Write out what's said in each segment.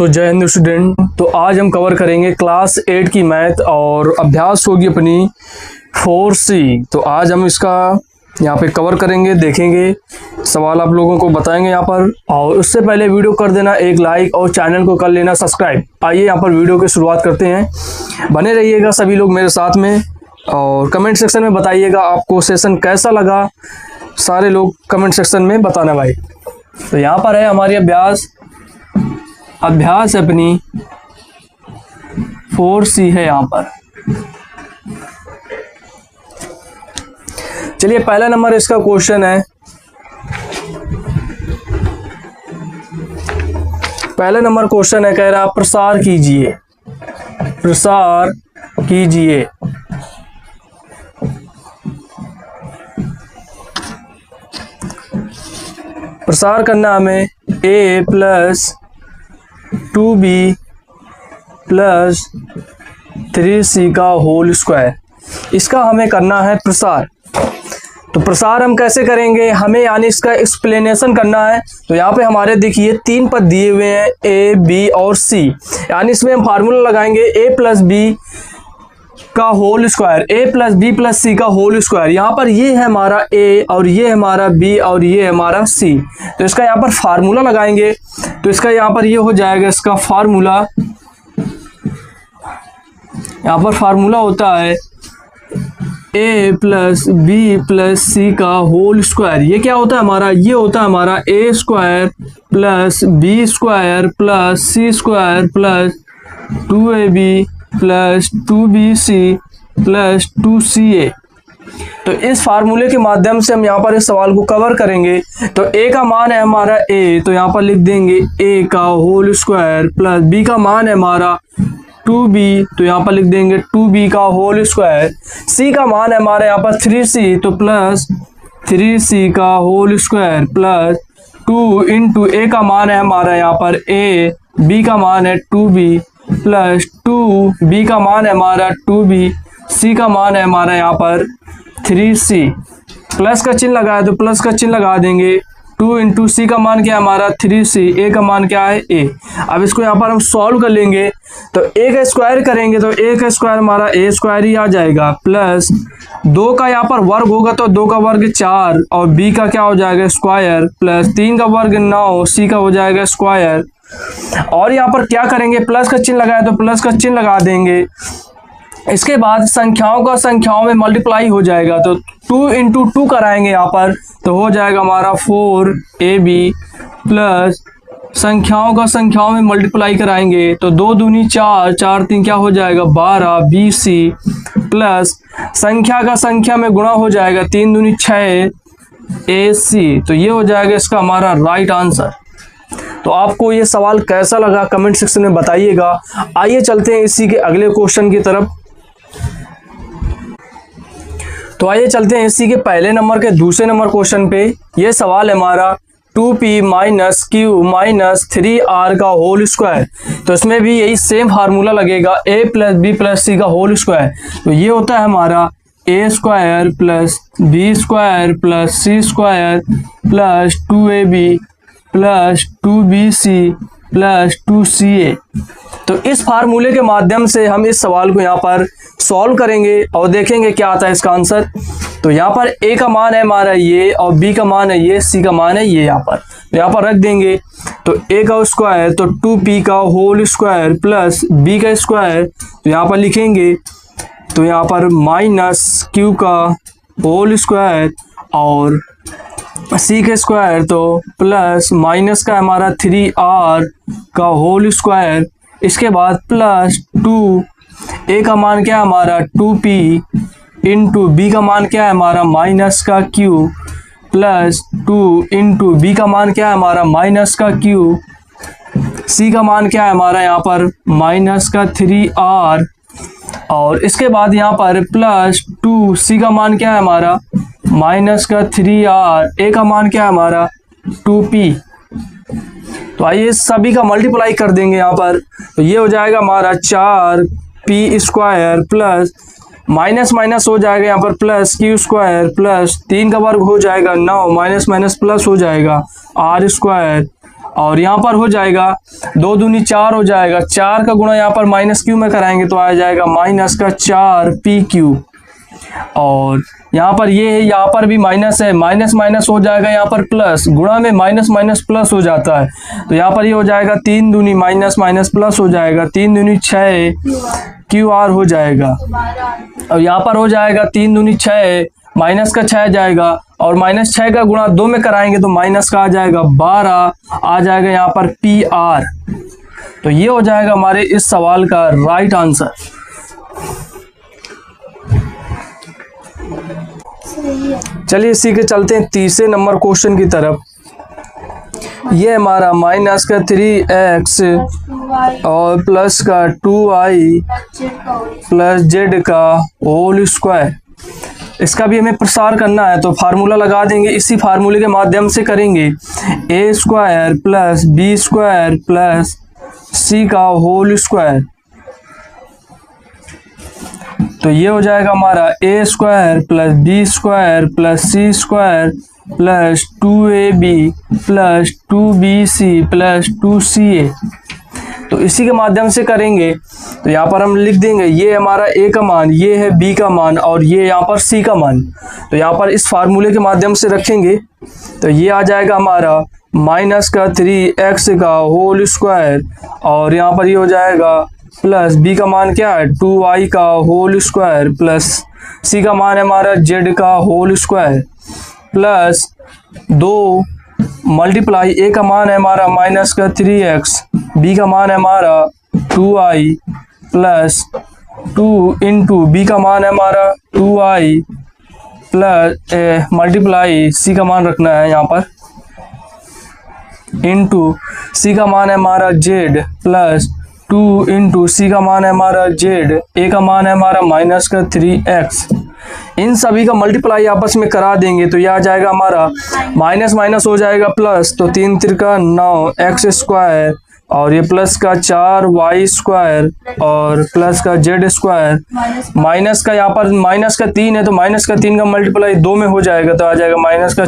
जय हिंद स्टूडेंट। तो आज हम कवर करेंगे क्लास 8 की मैथ और अभ्यास होगी अपनी 4C। तो आज हम इसका यहाँ पे कवर करेंगे, देखेंगे, सवाल आप लोगों को बताएंगे यहाँ पर। और उससे पहले वीडियो कर देना एक लाइक और चैनल को कर लेना सब्सक्राइब। आइए यहाँ पर वीडियो की शुरुआत करते हैं। बने रहिएगा सभी लोग मेरे साथ में और कमेंट सेक्शन में बताइएगा आपको सेशन कैसा लगा। सारे लोग कमेंट सेक्शन में बताना भाई। तो यहाँ पर है हमारी अभ्यास अपनी 4C है यहाँ पर। चलिए पहला नंबर इसका क्वेश्चन है। पहला नंबर क्वेश्चन है, कह रहा प्रसार कीजिए, प्रसार कीजिए। प्रसार करना हमें a plus 2b plus 3c का होल स्क्वायर, इसका हमें करना है प्रसार। तो प्रसार हम कैसे करेंगे, हमें यानी इसका एक्सप्लेनेशन करना है। तो यहाँ पे हमारे देखिए तीन पद दिए हुए हैं a, b और c, यानी इसमें हम फार्मूला लगाएंगे a प्लस b का whole square, a plus b plus c का होल स्क्वायर। यहाँ पर ये है हमारा a और ये है हमारा b और ये है हमारा c। तो इसका यहाँ पर फार्मूला लगाएंगे। तो इसका यहाँ पर ये हो जाएगा, इसका फार्मूला, यहाँ पर फार्मूला होता है a plus B plus C का होल स्क्वायर। ये क्या होता है हमारा, ये होता है हमारा a square plus b square plus c square plus 2ab plus 2bc plus 2ca। तो इस फार्मूले के माध्यम से हम यहाँ पर इस सवाल को कवर करेंगे। तो a का मान है हमारा a, तो यहाँ पर लिख देंगे a का होल स्क्वायर प्लस b का मान है हमारा 2b, तो यहाँ पर लिख देंगे 2b का होल स्क्वायर। c का मान है हमारे यहाँ पर 3c, तो प्लस 3c का whole square plus 2 into a का मान है हमारा यहाँ पर a, b का मान है 2b प्लस 2b का मान है हमारा 2b, c का मान है हमारा यहाँ पर 3c। प्लस का चिन्ह लगाया तो प्लस का चिन्ह लगा देंगे। 2 इंटू सी का मान क्या है हमारा 3c, a का मान क्या है a। अब इसको यहाँ पर हम सॉल्व कर लेंगे। तो a का स्क्वायर करेंगे तो a का स्क्वायर हमारा a स्क्वायर ही आ जाएगा, प्लस 2 का यहाँ पर वर्ग होगा तो 2 का वर्ग 4 और b का क्या हो जाएगा स्क्वायर, प्लस 3 का वर्ग 9, c का हो जाएगा स्क्वायर। और यहाँ पर क्या करेंगे, प्लस का चिन्ह लगाया तो प्लस का चिन्ह लगा देंगे। इसके बाद संख्याओं का संख्याओं में मल्टीप्लाई हो जाएगा। तो 2 इंटू 2 कराएंगे यहाँ पर, तो हो जाएगा हमारा 4ab प्लस संख्याओं का संख्याओं में मल्टीप्लाई कराएंगे तो 2 दूनी 4, 4 3 क्या हो जाएगा 12bc प्लस संख्या का संख्या में गुणा हो जाएगा 3 दूनी 6ac। तो ये हो जाएगा इसका हमारा राइट आंसर। तो आपको ये सवाल कैसा लगा कमेंट सेक्शन में बताइएगा। आइए चलते हैं इसी के अगले क्वेश्चन की तरफ। तो आइए चलते हैं इसी के पहले नंबर के दूसरे नंबर क्वेश्चन पे। ये सवाल है हमारा 2p minus Q minus 3r का होल स्क्वायर। तो इसमें भी यही सेम फार्मूला लगेगा a plus B plus C का होल स्क्वायर। तो ये होता है हमारा a square plus B square plus C square plus 2ab plus 2bc plus 2ca। तो इस फार्मूले के माध्यम से हम इस सवाल को यहाँ पर सॉल्व करेंगे और देखेंगे क्या आता है इसका आंसर। तो यहाँ पर a का मान है हमारा ये और b का मान है ये, c का मान है ये। यहाँ पर रख देंगे। तो a का स्क्वायर तो 2p का होल स्क्वायर प्लस b का स्क्वायर, तो यहाँ पर लिखेंगे तो यहाँ पर माइनस q का होल स्क्वायर और c का स्क्वायर तो प्लस माइनस का हमारा 3r का होल स्क्वायर। इसके बाद प्लस 2 a का मान क्या है हमारा 2p इंटू b का मान क्या है हमारा माइनस का q प्लस 2 इंटू b का मान क्या है हमारा माइनस का q, c का मान क्या है हमारा यहाँ पर माइनस का 3r और इसके बाद यहाँ पर प्लस 2c का मान क्या है हमारा माइनस का 3r, a का मान क्या है हमारा 2p। तो आइए सभी का मल्टीप्लाई कर देंगे यहाँ पर। तो ये हो जाएगा हमारा 4p square plus minus minus हो जाएगा यहाँ पर प्लस क्यू स्क्वायर प्लस 3 का वर्ग हो जाएगा 9 माइनस माइनस प्लस हो जाएगा आर स्क्वायर और यहाँ पर हो जाएगा 2 दूनी 4 हो जाएगा, 4 का गुणा यहाँ पर माइनस क्यू में कराएंगे तो आ जाएगा माइनस का 4 पी क्यू। और यहाँ पर ये है, यहाँ पर भी माइनस है, माइनस माइनस हो जाएगा यहाँ पर प्लस, गुणा में माइनस माइनस प्लस हो जाता है तो यहाँ पर ये हो जाएगा 3 दूनी माइनस माइनस प्लस हो जाएगा, 3 दूनी 6 क्यू आर हो जाएगा। और यहाँ पर हो जाएगा 3 दूनी 6 माइनस का 6 जाएगा और माइनस 6 का गुणा 2 में कराएंगे तो माइनस का आ जाएगा 12 आ जाएगा यहाँ पर पी आर। तो ये हो जाएगा हमारे इस सवाल का राइट आंसर। चलिए इसी के चलते हैं तीसरे नंबर क्वेश्चन की तरफ। ये हमारा माइनस का 3x और प्लस का 2i प्लस जेड का होल स्क्वायर, इसका भी हमें प्रसार करना है तो फार्मूला लगा देंगे, इसी फार्मूले के माध्यम से करेंगे। A square plus B square plus C का होल स्क्वायर, तो ये हो जाएगा हमारा A square plus B square plus C square plus 2ab plus 2bc plus 2ca। तो इसी के माध्यम से करेंगे तो यहाँ पर हम लिख देंगे ये हमारा ए का मान, ये है बी का मान और ये यहाँ पर सी का मान। तो यहाँ पर इस फार्मूले के माध्यम से रखेंगे तो ये आ जाएगा हमारा माइनस का 3x का होल स्क्वायर और यहाँ पर ये हो जाएगा प्लस बी का मान क्या है 2i का होल स्क्वायर प्लस सी का मान है हमारा z का होल स्क्वायर प्लस 2 मल्टीप्लाई ए का मान है हमारा माइनस का 3x, बी का मान है हमारा 2i प्लस 2 इंटू बी का मान है हमारा 2i प्लस मल्टीप्लाई सी का मान रखना है यहाँ पर इंटू सी का मान है हमारा z प्लस 2 इंटू सी का मान है हमारा z, ए का मान है हमारा माइनस का 3x। इन सभी का मल्टीप्लाई आपस में करा देंगे तो यह आ जाएगा हमारा माइनस माइनस हो जाएगा प्लस, तो 3 तिरका 9x स्क्वायर और ये प्लस का 4y स्क्वायर और प्लस का z स्क्वायर, माइनस का यहाँ पर माइनस का 3 है तो माइनस का 3 का मल्टीप्लाई 2 में हो जाएगा तो आ जाएगा माइनस का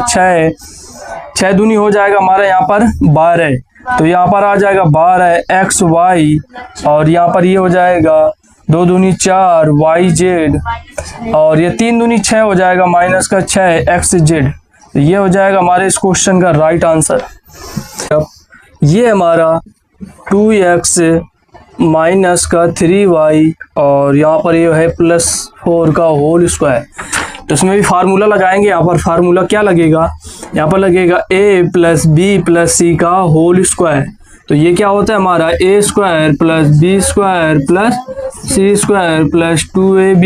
6 दूनी हो जाएगा हमारा यहाँ पर 12, तो यहाँ पर आ जाएगा 12xy और यहाँ पर ये हो जाएगा 2 दूनी 4 yz और ये 3 दूनी 6 हो जाएगा माइनस का 6xz। तो ये हो जाएगा हमारे इस क्वेश्चन का राइट आंसर। ये हमारा 2x माइनस का 3y और यहाँ पर ये है प्लस 4 का होल स्क्वायर, तो इसमें भी फार्मूला लगाएंगे। यहाँ पर फार्मूला क्या लगेगा, यहाँ पर लगेगा a plus B plus C का होल स्क्वायर, तो ये क्या होता है हमारा A square plus B square plus C square plus 2ab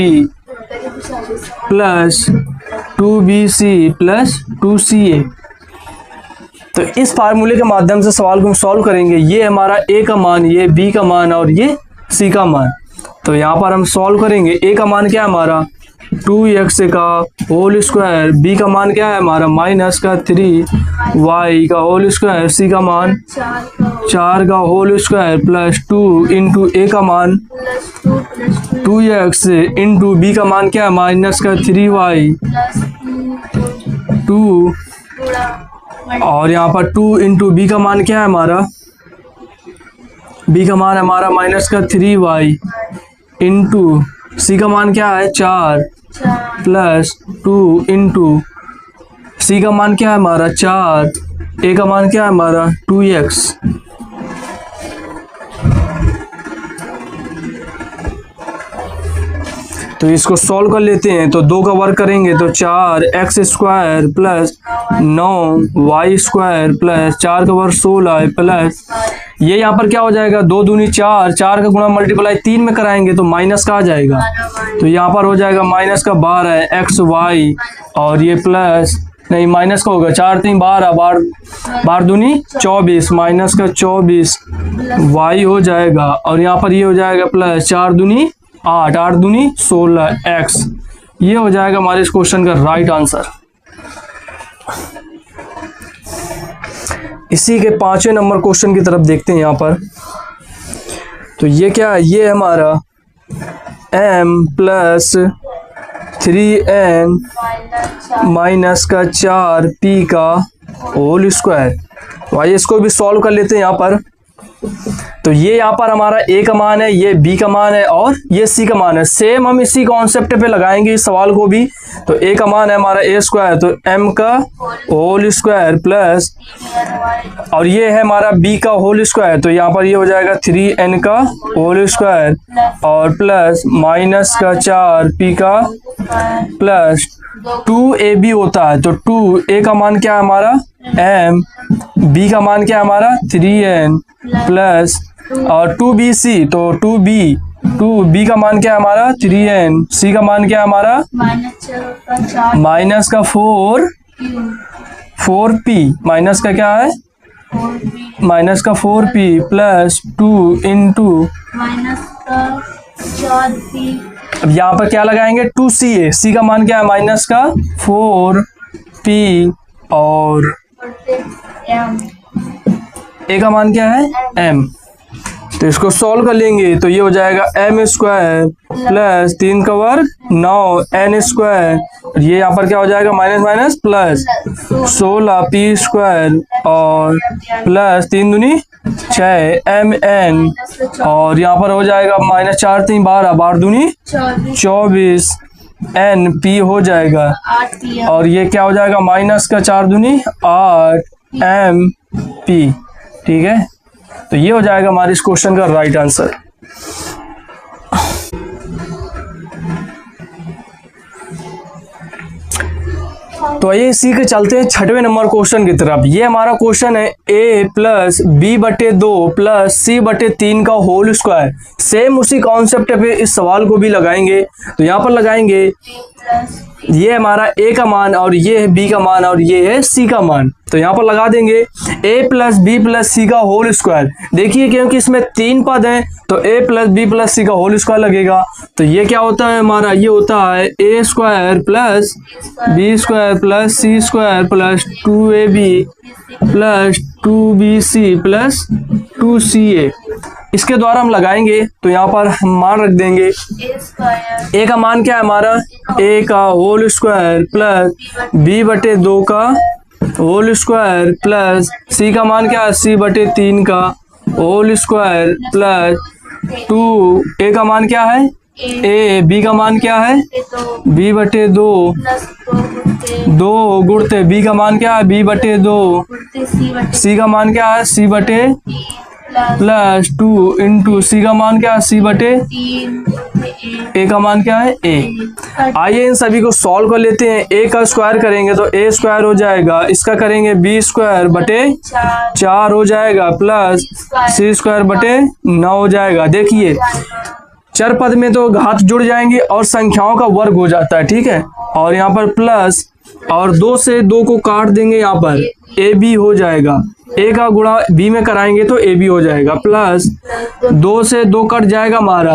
plus 2bc plus 2ca। तो इस फार्मूले के माध्यम से सवाल को हम सॉल्व करेंगे। ये हमारा ए का मान, ये बी का मान और ये सी का मान, तो यहाँ पर हम सॉल्व करेंगे। ए का मान क्या है हमारा 2x का होल स्क्वायर, बी का मान क्या है हमारा माइनस का 3y का होल स्क्वायर, सी का मान 4 का होल स्क्वायर प्लस 2 इंटू ए का मान 2x इंटू बी का मान क्या है माइनस का 3y 2 और यहाँ पर 2 इंटू बी का मान क्या है हमारा, बी का मान है हमारा माइनस का 3y इंटू सी का मान क्या है 4 प्लस 2 इंटू सी का मान क्या है हमारा 4, ए का मान क्या है हमारा 2x। तो इसको सॉल्व कर लेते हैं, तो 2 का वर्क करेंगे तो 4x square plus 9y square plus 4 का वर्क 16 प्लस ये यहाँ पर क्या हो जाएगा 2 दूनी 4, 4 का गुणा मल्टीप्लाई 3 में कराएंगे तो माइनस का आ जाएगा, तो यहाँ पर हो जाएगा माइनस का 12xy और ये प्लस नहीं माइनस का होगा 4 3 12 12 दूनी 24 माइनस का 24y हो जाएगा और यहाँ पर ये हो जाएगा प्लस 4 दूनी 8 8 दूनी 16x। ये हो जाएगा हमारे इस क्वेश्चन का राइट आंसर। इसी के 5वें नंबर क्वेश्चन की तरफ देखते हैं यहाँ पर। तो ये क्या है, ये हमारा m प्लस 3n माइनस का 4p का होल स्क्वायर, तो आइए इसको भी सॉल्व कर लेते हैं यहाँ पर। तो ये यहाँ पर हमारा ए का मान है, ये बी का मान है और ये सी का मान है। सेम हम इसी कॉन्सेप्ट पे लगाएंगे इस सवाल को भी। तो ए का मान है हमारा ए स्क्वायर, तो एम का होल स्क्वायर प्लस, और ये है हमारा बी का होल स्क्वायर, तो यहाँ पर ये हो जाएगा 3n का होल स्क्वायर और प्लस माइनस का 4p का प्लस 2ab होता है। तो 2a का मान क्या है हमारा m, b का मान क्या है हमारा 3n प्लस और 2bc, तो 2b का मान क्या है हमारा 3n, c का मान क्या है हमारा माइनस का 4p, माइनस का क्या है माइनस का 4p प्लस 2 इंटू माइनस का 4p। अब यहाँ पर क्या लगाएंगे 2ca, c का मान क्या है माइनस का 4p और a का मान क्या है m। तो इसको सॉल्व कर लेंगे तो ये हो जाएगा m स्क्वायर प्लस 3 का वर्ग 9n स्क्वायर, ये यहाँ पर क्या हो जाएगा minus minus plus 16p square और प्लस 3 दूनी 6mn और यहाँ पर हो जाएगा माइनस 4 3 12 12 दूनी 24 np हो जाएगा और ये क्या हो जाएगा माइनस का 4 दूनी 8 mp। ठीक है, तो ये हो जाएगा हमारे इस क्वेश्चन का राइट आंसर। तो आइए इसी के चलते हैं 6वें नंबर क्वेश्चन की तरफ। ये हमारा क्वेश्चन है a प्लस बी बटे 2 प्लस सी बटे 3 का होल स्क्वायर। सेम उसी कॉन्सेप्ट पे इस सवाल को भी लगाएंगे। तो यहाँ पर लगाएंगे ये हमारा a का मान और ये है b का मान और ये है c का मान। तो यहाँ पर लगा देंगे a plus B plus C का होल स्क्वायर। देखिए क्योंकि इसमें 3 पद हैं तो a plus B plus C का होल स्क्वायर लगेगा। तो ये क्या होता है हमारा, ये होता है a square plus B square plus C square plus 2ab plus 2bc plus 2ca। इसके द्वारा हम लगाएंगे तो यहाँ पर हम मान रख देंगे a का मान क्या है हमारा a का होल स्क्वायर प्लस b बटे 2 का होल स्क्वायर प्लस c का मान क्या है c बटे 3 का होल स्क्वायर प्लस 2 a का मान क्या है a, b का मान क्या है b बटे 2 गुणते b का मान क्या है b बटे 2 c का मान क्या है c बटे प्लस 2 इंटू सी का मान क्या है सी बटे ए का मान क्या है ए। आइए इन सभी को सॉल्व कर लेते हैं। ए का स्क्वायर करेंगे तो ए स्क्वायर हो जाएगा, इसका करेंगे बी स्क्वायर बटे 4 हो जाएगा प्लस सी स्क्वायर बटे 9 हो जाएगा। देखिए चर पद में तो घात जुड़ जाएंगे और संख्याओं का वर्ग हो जाता है। ठीक है, और यहाँ पर प्लस और 2 से 2 को काट देंगे, यहाँ पर ए बी हो जाएगा। ए का गुणा बी में कराएंगे तो ए बी हो जाएगा प्लस 2 से 2 कट जाएगा हमारा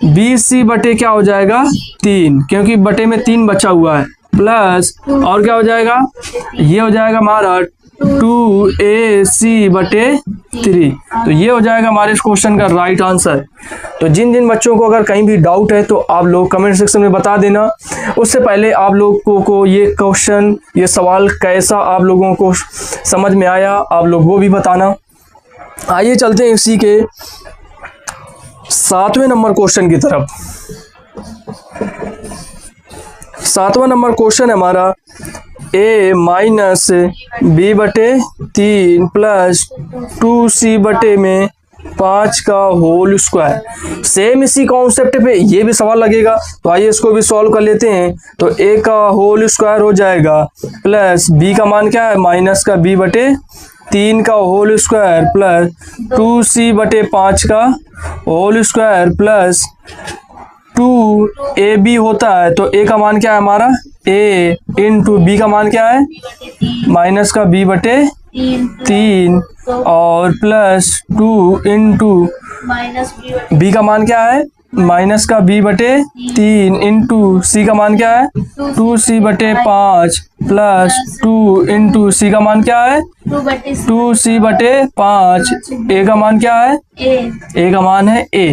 बी सी बटे क्या हो जाएगा 3, क्योंकि बटे में 3 बचा हुआ है प्लस और क्या हो जाएगा ये हो जाएगा हमारा 2ac बटे 3। तो ये हो जाएगा हमारे इस क्वेश्चन का राइट आंसर। तो जिन जिन बच्चों को अगर कहीं भी डाउट है तो आप लोग कमेंट सेक्शन में बता देना। उससे पहले आप लोगों को ये क्वेश्चन, ये सवाल कैसा आप लोगों को समझ में आया, आप लोग वो भी बताना। आइए चलते हैं इसी के 7वें नंबर क्वेश्चन की तरफ। 7वां नंबर क्वेश्चन है हमारा a माइनस बी बटे 3 प्लस 2c बटे में 5 का होल स्क्वायर। सेम इसी कॉन्सेप्ट पे ये भी सवाल लगेगा। तो आइए इसको भी सॉल्व कर लेते हैं। तो a का होल स्क्वायर हो जाएगा प्लस b का मान क्या है माइनस का b बटे 3 का होल स्क्वायर प्लस 2c बटे 5 का होल स्क्वायर प्लस 2ab होता है। तो a का मान क्या है हमारा a इंटू b का मान क्या है माइनस का b बटे 3 और प्लस 2 इंटू b का मान क्या है माइनस का b बटे 3 इंटू c का मान क्या है 2c बटे 5 प्लस 2 इंटू c का मान क्या है 2c बटे 5। a का मान क्या है a का मान है a।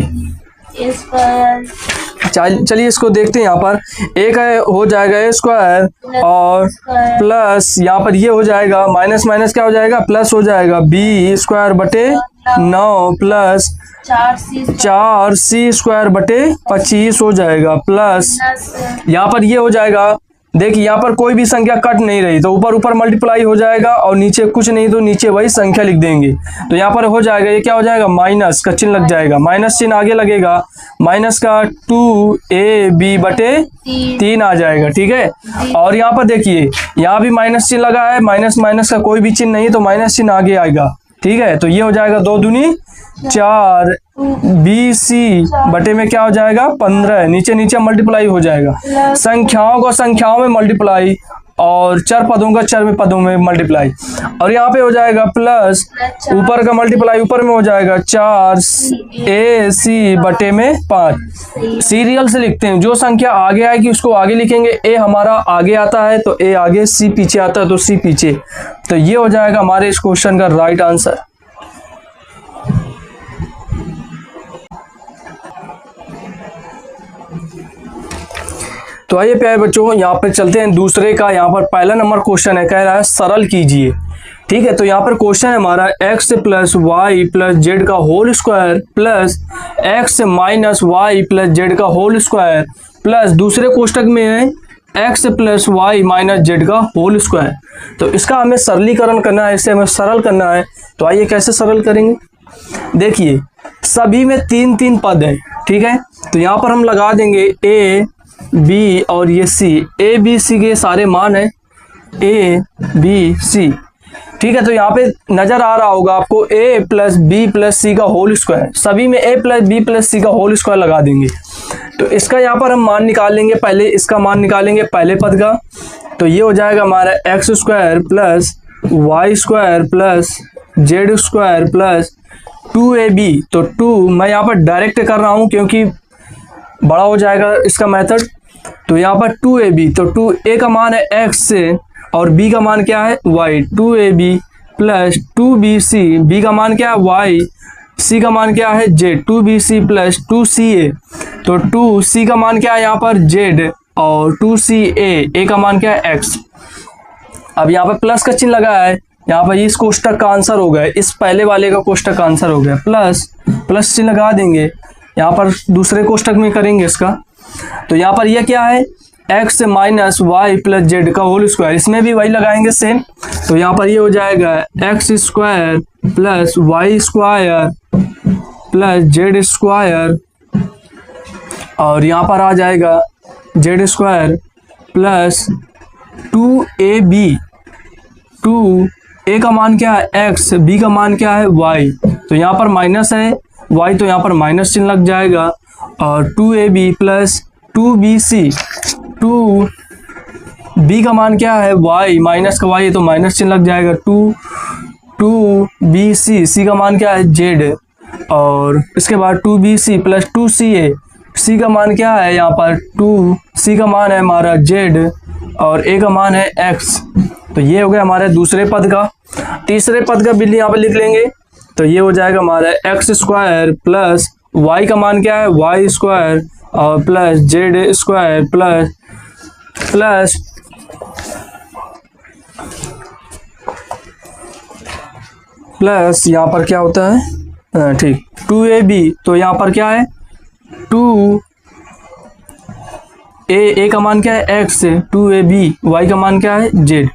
चलिए इसको देखते हैं। यहाँ पर एक है हो जाएगा ए स्क्वायर और प्लस यहाँ पर ये हो जाएगा माइनस माइनस क्या हो जाएगा प्लस हो जाएगा बी स्क्वायर बटे 9 प्लस 4c स्क्वायर बटे 25 हो जाएगा प्लस यहाँ पर ये हो जाएगा। देखिए यहाँ पर कोई भी संख्या कट नहीं रही तो ऊपर ऊपर मल्टीप्लाई हो जाएगा और नीचे कुछ नहीं तो नीचे वही संख्या लिख देंगे। तो यहाँ पर हो जाएगा ये क्या हो जाएगा माइनस का चिन्ह लग जाएगा, माइनस चिन्ह आगे लगेगा, माइनस का 2ab बटे 3 आ जाएगा। ठीक है। और यहाँ पर देखिए यहाँ भी माइनस चिन्ह लगा है, माइनस माइनस का कोई भी चिन्ह नहीं तो माइनस चिन्ह आगे आएगा। ठीक है। तो ये हो जाएगा 2 दूनी 4 bc बटे में क्या हो जाएगा 15, नीचे नीचे मल्टीप्लाई हो जाएगा, संख्याओं को संख्याओं में मल्टीप्लाई और चर पदों का चर में पदों में मल्टीप्लाई। और यहाँ पे हो जाएगा प्लस ऊपर का मल्टीप्लाई ऊपर में हो जाएगा 4ac बटे में 5। सीरियल से लिखते हैं, जो संख्या आगे आएगी उसको आगे लिखेंगे। ए हमारा आगे आता है तो ए आगे, सी पीछे आता है तो सी पीछे। तो ये हो जाएगा हमारे इस क्वेश्चन का राइट आंसर। तो आइए प्यारे बच्चों यहाँ पे चलते हैं दूसरे का। यहाँ पर पहला नंबर क्वेश्चन है, कह रहा है सरल कीजिए। ठीक है। तो यहाँ पर क्वेश्चन है हमारा x plus Y plus Z का whole square plus x minus Y plus Z का होल स्क्वायर प्लस दूसरे कोष्टक में है x plus Y minus Z का होल स्क्वायर। तो इसका हमें सरलीकरण करना है, इसे हमें सरल करना है। तो आइए कैसे सरल करेंगे। देखिए सभी में 3-3 पद है। ठीक है। तो यहाँ पर हम लगा देंगे a b और ये c, a b c के सारे मान है a b c। ठीक है। तो यहाँ पे नजर आ रहा होगा आपको a plus B plus C का होल स्क्वायर, सभी में a plus B plus C का होल स्क्वायर लगा देंगे। तो इसका यहाँ पर हम मान निकाल लेंगे, पहले इसका मान निकालेंगे पहले पद का। तो ये हो जाएगा हमारा x square plus y square plus z square plus 2ab। तो 2 मैं यहाँ पर डायरेक्ट कर रहा हूँ क्योंकि बड़ा हो जाएगा इसका मेथड। तो यहाँ पर 2ab, तो 2a का मान है x से और b का मान क्या है y, 2ab plus 2bc, b का मान क्या है y, c का मान क्या है z, 2bc प्लस 2ca। तो 2c का मान क्या है यहाँ पर z और 2ca, a का मान क्या है x। अब यहाँ पर प्लस का चिन्ह लगा है, यहाँ पर इस कोष्टक का आंसर हो गया, इस पहले वाले का कोष्टक का आंसर हो गया। प्लस चिन्ह लगा देंगे, यहाँ पर दूसरे कोष्टक में करेंगे इसका। तो यहाँ पर यह क्या है x minus Y plus Z का होल स्क्वायर, इसमें भी वही लगाएंगे सेम। तो यहाँ पर ये हो जाएगा x square plus y square plus z square और यहाँ पर आ जाएगा Z square plus 2ab। 2a का मान क्या है x, b का मान क्या है y। तो यहाँ पर माइनस है y तो यहाँ पर माइनस चिन्ह लग जाएगा और 2ab प्लस 2bc, 2b का मान क्या है y, माइनस का y है तो माइनस चिन्ह लग जाएगा, 2bc, c का मान क्या है z और इसके बाद 2bc प्लस 2ca, c का मान क्या है यहाँ पर 2c का मान है हमारा z और a का मान है x। तो ये हो गया हमारे दूसरे पद का। तीसरे पद का बिल्ली यहाँ पर लिख लेंगे। तो ये हो जाएगा हमारा एक्स स्क्वायर प्लस वाई का मान क्या है वाई स्क्वायर और प्लस जेड स्क्वायर प्लस यहाँ पर क्या होता है ठीक 2ab। तो यहाँ पर क्या है 2a का मान क्या है x, 2ab, y का मान क्या है z,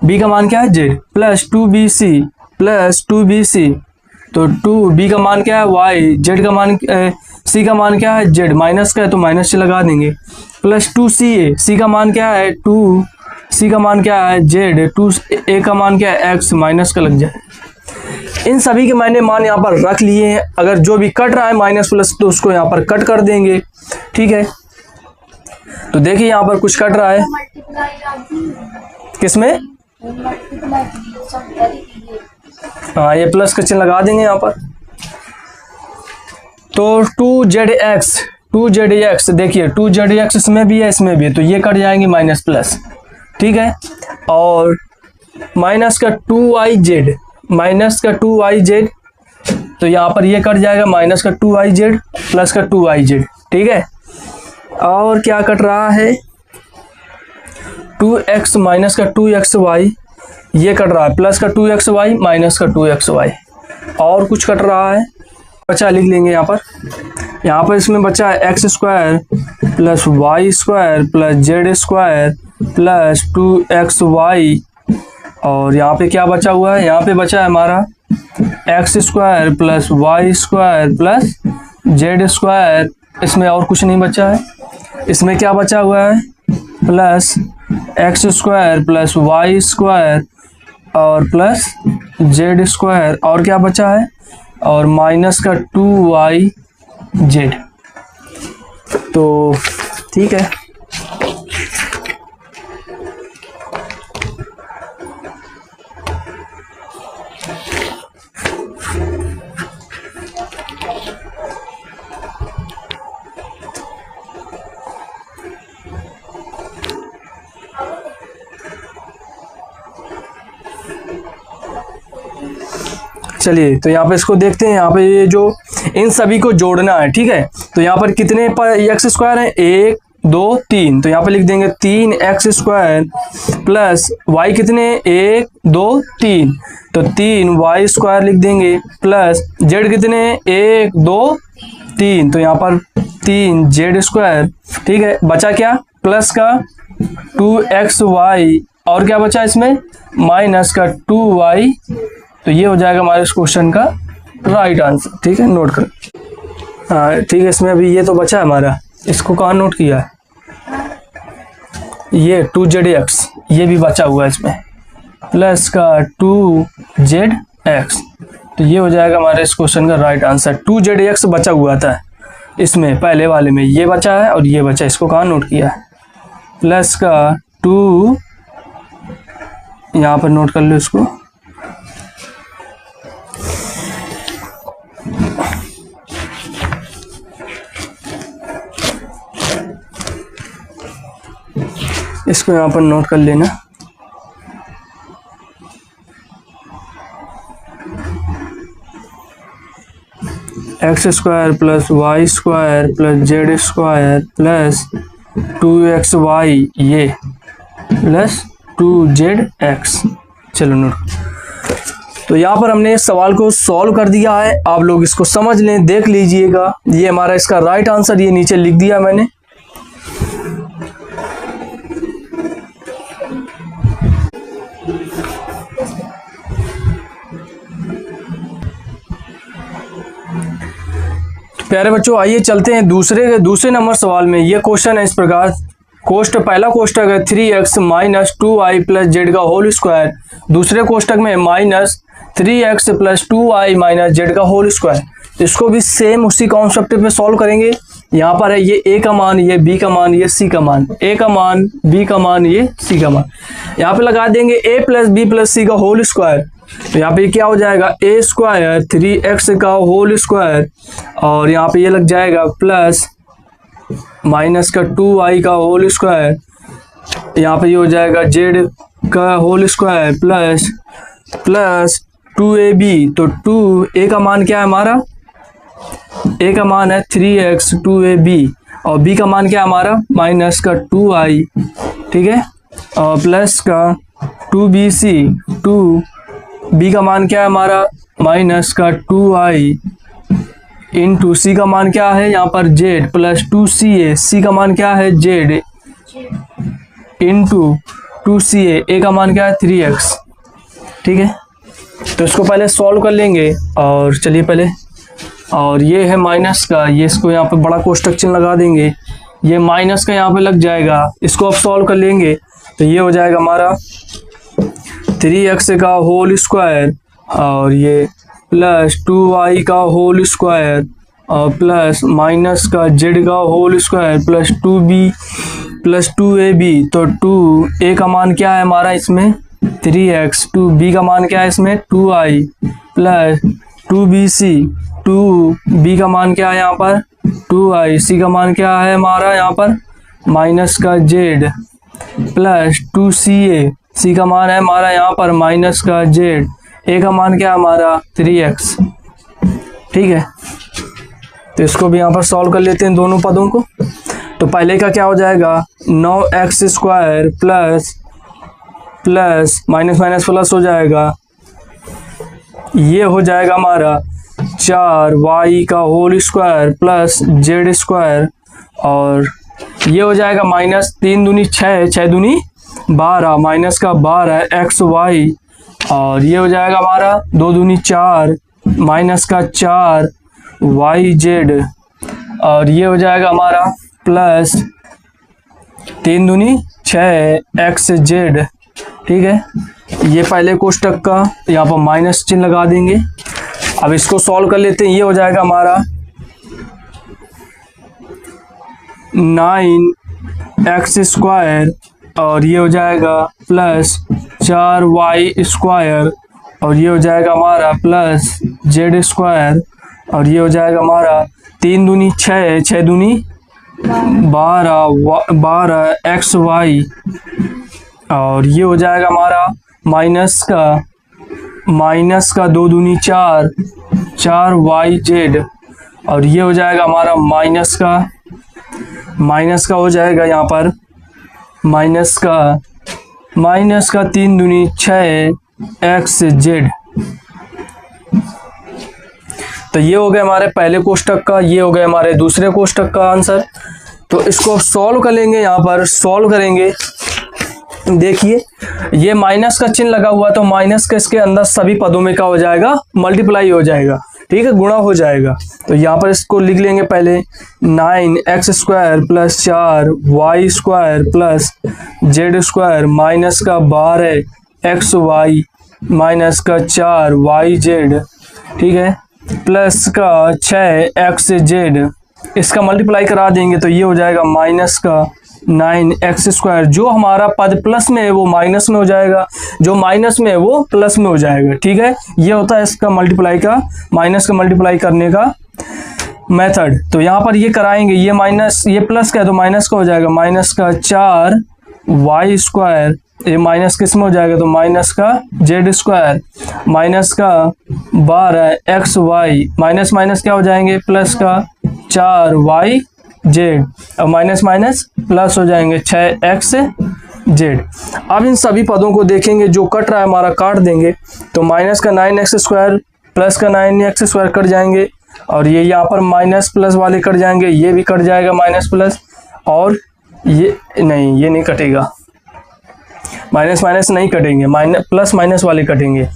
b का मान क्या है z प्लस 2bc तो 2b का मान क्या है y, z का मान c का मान क्या है z, माइनस का है तो माइनस से लगा देंगे प्लस 2ca, c का मान क्या है 2c का मान क्या है z, 2a का मान क्या है x, माइनस का लग जाए। इन सभी के मैंने मान यहाँ पर रख लिए हैं। अगर जो भी कट रहा है माइनस प्लस तो उसको यहाँ पर कट कर देंगे। ठीक है। तो देखिए यहाँ पर कुछ कट रहा है, किसमें हाँ ये प्लस का चिन्ह लगा देंगे यहाँ पर। तो 2zx देखिए 2zx इसमें भी है इसमें भी है तो ये कट जाएंगे माइनस प्लस। ठीक है। और माइनस का 2iz, माइनस का 2iz तो यहाँ पर ये कट जाएगा माइनस का 2iz प्लस का 2iz। ठीक है। और क्या कट रहा है, 2x माइनस का 2xy ये कट रहा है, प्लस का 2xy माइनस का 2xy, और कुछ कट रहा है बचा, लिख लेंगे यहाँ पर इसमें बचा है x square plus y square plus z square plus 2xy, और यहाँ पे क्या बचा हुआ है, यहाँ पे बचा है हमारा x square plus y square plus z square, इसमें और कुछ नहीं बचा है। इसमें क्या बचा हुआ है, plus x square plus y square और प्लस जेड स्क्वायर, और क्या बचा है, और माइनस का 2yz। तो ठीक है, चलिए तो यहाँ पे इसको देखते हैं। यहाँ पे ये जो इन सभी को जोड़ना है, ठीक है, तो यहाँ पर कितने पर एक्स स्क्वायर है, 1 2 3, तो यहाँ पे लिख देंगे 3x स्क्वायर प्लस वाई कितने, 1 2 3, तो 3y स्क्वायर लिख देंगे प्लस जेड कितने, 1 2 3, तो यहाँ पर 3z स्क्वायर। ठीक है, बचा क्या, प्लस का 2xy और क्या बचा इसमें, माइनस का 2y, तो ये हो जाएगा हमारे इस क्वेश्चन का राइट आंसर। ठीक है, नोट कर। हाँ ठीक है, इसमें अभी ये तो बचा है हमारा, इसको कहाँ नोट किया है, ये 2zx ये भी बचा हुआ है इसमें, प्लस का 2zx, तो ये हो जाएगा हमारे इस क्वेश्चन का राइट आंसर। 2zx बचा हुआ था इसमें, पहले वाले में ये बचा है और ये बचा, इसको कहाँ नोट किया है, प्लस का 2, यहाँ पर नोट कर लो इसको, इसको यहाँ पर नोट कर लेना, x square plus y square plus z square plus 2xy ये प्लस 2zx। चलो नोट। तो यहाँ पर हमने इस सवाल को सॉल्व कर दिया है, आप लोग इसको समझ लें, देख लीजिएगा, ये हमारा इसका राइट आंसर ये नीचे लिख दिया मैंने। प्यारे बच्चों, आइए चलते हैं दूसरे नंबर सवाल में। ये क्वेश्चन है इस प्रकार, पहला कोष्टक है 3x minus 2y plus Z का होल स्क्वायर, दूसरे कोष्टक में minus 3x plus 2y minus Z का होल स्क्वायर। इसको भी सेम उसी कॉन्सेप्ट पे सॉल्व करेंगे। यहाँ पर है ये a का मान, ये b का मान, ये c का मान, a का मान, b का मान, ये c का मान। यहाँ पे लगा देंगे a plus b plus c का होल स्क्वायर, तो यहाँ पे क्या हो जाएगा, a स्क्वायर 3x का होल स्क्वायर, और यहाँ पे ये लग जाएगा प्लस माइनस का 2y का होल स्क्वायर, यहाँ पे ये हो जाएगा z का होल स्क्वायर प्लस 2ab, तो 2a का मान क्या है हमारा, a का मान है 3x 2ab, और b का मान क्या है हमारा, माइनस का 2i, ठीक है, और प्लस का 2bc, 2b का मान क्या है हमारा, माइनस का 2i, इंटू सी का मान क्या है यहाँ पर z प्लस 2ca, सी का मान क्या है z, इंटू 2ca, a का मान क्या है 3x। ठीक है, तो इसको पहले सॉल्व कर लेंगे, और चलिए पहले, और ये है माइनस का, ये इसको यहाँ पे बड़ा कोष्टक चिन्ह लगा देंगे, ये माइनस का यहाँ पे लग जाएगा, इसको अब सॉल्व कर लेंगे, तो ये हो जाएगा हमारा 3x का होल स्क्वायर, और ये प्लस 2y का होल स्क्वायर, और प्लस माइनस का z का whole square plus 2b plus 2ab, तो 2a का मान क्या है हमारा इसमें 3x, 2b का मान क्या है इसमें 2i, प्लस 2bc, 2b का मान क्या है यहाँ पर 2i, c का मान क्या है हमारा यहाँ पर माइनस का z, प्लस 2ca, c का मान है हमारा यहाँ पर माइनस का z, a का मान क्या है हमारा 3x। ठीक है, तो इसको भी यहाँ पर सॉल्व कर लेते हैं दोनों पदों को। तो पहले का क्या हो जाएगा 9x square plus minus minus plus हो जाएगा, ये हो जाएगा हमारा 4y का whole square plus z square, और ये हो जाएगा माइनस 3 दूनी 6, 6 दूनी 12, माइनस का 12 xy, और ये हो जाएगा हमारा 2 दूनी 4, माइनस का 4 yz, और ये हो जाएगा हमारा प्लस 3 दूनी 6 xz। ठीक है, ये पहले कोष्टक का यहाँ पर माइनस चिन्ह लगा देंगे। अब इसको सॉल्व कर लेते हैं। ये हो जाएगा हमारा 9x स्क्वायर, और ये हो जाएगा प्लस 4y स्क्वायर, और ये हो जाएगा हमारा प्लस जेड स्क्वायर, और ये हो जाएगा हमारा 3 दूनी 6, 6 दूनी 12 xy, और ये हो जाएगा हमारा माइनस का 2 दूनी 4 4yz, और ये हो जाएगा हमारा माइनस का हो जाएगा यहाँ पर माइनस का 3 दूनी 6 xz। तो ये हो गया हमारे पहले कोष्टक का, ये हो गया हमारे दूसरे कोष्टक का आंसर। तो इसको सॉल्व कर लेंगे, यहाँ पर सॉल्व करेंगे। देखिए ये माइनस का चिन्ह लगा हुआ, तो माइनस का इसके अंदर सभी पदों में क्या हो जाएगा, मल्टीप्लाई हो जाएगा। ठीक है, गुणा हो जाएगा। तो यहाँ पर इसको लिख लेंगे पहले 9x square plus 4y square plus z square minus का 12xy माइनस का 4yz। ठीक है, प्लस का 6xz, इसका मल्टीप्लाई करा देंगे तो ये हो जाएगा माइनस का 9x स्क्वायर। जो हमारा पद प्लस में है वो माइनस में हो जाएगा, जो माइनस में है वो प्लस में हो जाएगा। ठीक है, ये होता है इसका मल्टीप्लाई का, माइनस का मल्टीप्लाई करने का मेथड। तो यहाँ पर ये कराएंगे, ये माइनस ये प्लस का है तो माइनस का हो जाएगा, माइनस का 4y स्क्वायर, ये माइनस किस में हो जाएगा तो माइनस का जेड स्क्वायर माइनस का 12xy, माइनस माइनस क्या हो जाएंगे प्लस का 4yz, अब माइनस माइनस प्लस हो जाएंगे 6xz। अब इन सभी पदों को देखेंगे, जो कट रहा है हमारा काट देंगे। तो माइनस का 9x स्क्वायर प्लस का 9x स्क्वायर कट जाएंगे, और ये यहाँ पर माइनस प्लस वाले कट जाएंगे, ये भी कट जाएगा माइनस प्लस, और ये नहीं कटेगा, माइनस माइनस नहीं कटेंगे, माइनस प्लस माइनस वाले कटेंगे।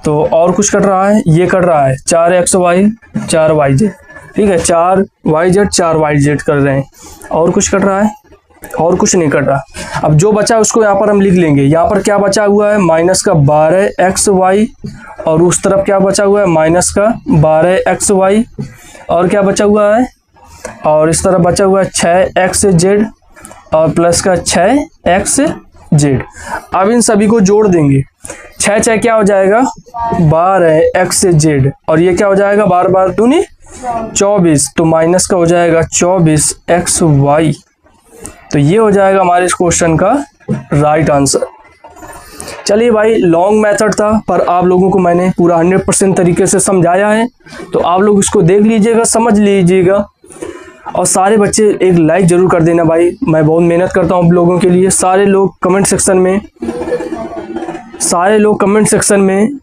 तो और कुछ कट रहा है, ये कट रहा है 4xy 4yz। ठीक है, 4yz 4yz कर रहे हैं। और कुछ कट रहा है, और कुछ नहीं कट रहा। अब जो बचा उसको यहाँ पर हम लिख लेंगे। यहाँ पर क्या बचा हुआ है माइनस का 12xy, और उस तरफ क्या बचा हुआ है माइनस का 12xy, और क्या बचा हुआ है, और इस तरफ बचा हुआ है 6xz और प्लस का 6xz। अब इन सभी को जोड़ देंगे, 6 क्या हो जाएगा 12xz, और ये क्या हो जाएगा 12 दूनी 24, तो माइनस का हो जाएगा 24xy। तो ये हो जाएगा हमारे इस क्वेश्चन का राइट आंसर। चलिए भाई, लॉन्ग मेथड था पर आप लोगों को मैंने पूरा 100% तरीके से समझाया है, तो आप लोग इसको देख लीजिएगा, समझ लीजिएगा, और सारे बच्चे एक लाइक जरूर कर देना भाई। मैं बहुत मेहनत करता हूँ आप लोगों के लिए। सारे लोग कमेंट सेक्शन में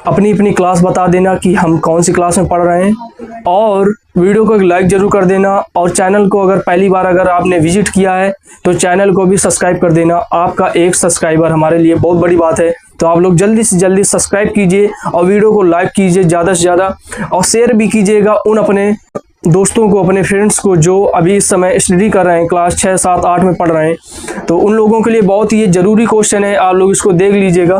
अपनी अपनी क्लास बता देना कि हम कौन सी क्लास में पढ़ रहे हैं, और वीडियो को एक लाइक जरूर कर देना, और चैनल को अगर पहली बार अगर आपने विजिट किया है तो चैनल को भी सब्सक्राइब कर देना। आपका एक सब्सक्राइबर हमारे लिए बहुत बड़ी बात है, तो आप लोग जल्दी से जल्दी सब्सक्राइब कीजिए और वीडियो को लाइक कीजिए ज़्यादा से ज़्यादा, और शेयर भी कीजिएगा उन अपने दोस्तों को, अपने फ्रेंड्स को जो अभी इस समय स्टडी कर रहे हैं, क्लास 6, 7, 8 में पढ़ रहे हैं। तो उन लोगों के लिए बहुत ही ज़रूरी क्वेश्चन है, आप लोग इसको देख लीजिएगा।